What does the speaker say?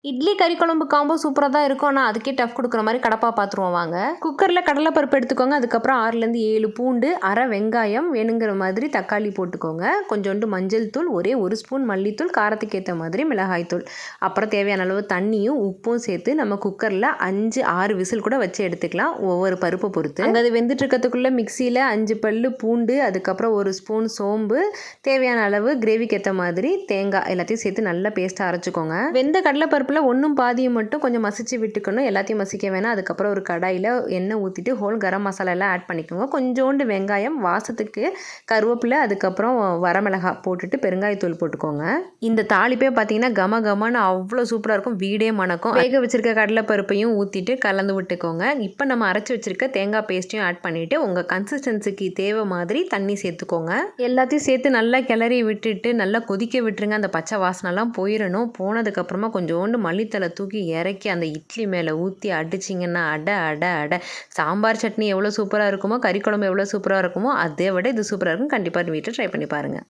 இட்லி கறி குழம்பு காம்போ சூப்பராக தான் இருக்கும். ஆனால் அதுக்கே டஃப் கொடுக்குற மாதிரி கடப்பா பார்த்துருவோம் வாங்க. குக்கரில் கடலைப்பருப்பு எடுத்துக்கோங்க. அதுக்கப்புறம் 6லேருந்து 7 பூண்டு, அரை வெங்காயம், வேணுங்கிற மாதிரி தக்காளி போட்டுக்கோங்க. கொஞ்சோண்டு மஞ்சள் தூள், ஒரே 1 ஸ்பூன் மல்லித்தூள், காரத்துக்கு ஏற்ற மாதிரி மிளகாய் தூள், அப்புறம் தேவையான அளவு தண்ணியும் உப்பும் சேர்த்து நம்ம குக்கரில் 5-6 விசில் கூட வச்சு எடுத்துக்கலாம், ஒவ்வொரு பருப்பை பொறுத்து. அங்கே அது வெந்துட்டு இருக்கிறதுக்குள்ளே மிக்சியில் 5 பல்லு பூண்டு, அதுக்கப்புறம் 1 ஸ்பூன் சோம்பு, தேவையான அளவு கிரேவிக்கு ஏற்ற மாதிரி தேங்காய் எல்லாத்தையும் சேர்த்து நல்லா பேஸ்ட்டாக அரைச்சிக்கோங்க. வெந்த கடலைப்பருப்பில் ஒன்றும் பாதியும் மட்டும் கொஞ்சம் மசிச்சு விட்டுக்கணும், எல்லாத்தையும் மசிக்க வேணாம். அதுக்கப்புறம் ஒரு கடாயில் எண்ணெய் ஊற்றிட்டு ஹோல் கரம் மசாலா எல்லாம் ஆட் பண்ணிக்கோங்க. கொஞ்சோண்டு வெங்காயம், வாசத்துக்கு கருவேப்பிலை, அதுக்கப்புறம் வரமிளகாய் போட்டுட்டு பெருங்காயத்தூள் போட்டுக்கோங்க. இந்த தாளிப்பே பார்த்தீங்கன்னா கம கமன்னு அவ்வளோ சூப்பராக இருக்கும், வீடே மணக்கும். வேக வச்சிருக்க கடலைப்பருப்பையும் ஊற்றிட்டு கலந்து விட்டுக்கோங்க. இப்போ நம்ம அரைச்சி வச்சிருக்க தேங்காய் பேஸ்ட்டையும் ஆட் பண்ணிவிட்டு உங்கள் கன்சிஸ்டன்சிக்கு தேவை மாதிரி தண்ணி சேர்த்துக்கோங்க. எல்லாத்தையும் சேர்த்து நல்லா கிளறி விட்டுட்டு நல்லா கொதிக்க விட்டுருங்க. அந்த பச்சை வாசனைலாம் போயிடணும். போனதுக்கப்புறமா கொஞ்சோண்டு மல்லித்தலை தூக்கி இறக்கி அந்த இட்லி மேலே ஊற்றி அடிச்சிங்கன்னா அடை அடை அடை. சாம்பார் சட்னி எவ்வளோ சூப்பராக இருக்குமோ, கறி குழம்பு எவ்வளோ சூப்பராக இருக்குமோ, அதை விட இது சூப்பராக இருக்கும். கண்டிப்பாக வீட்டில் ட்ரை பண்ணி பாருங்கள்.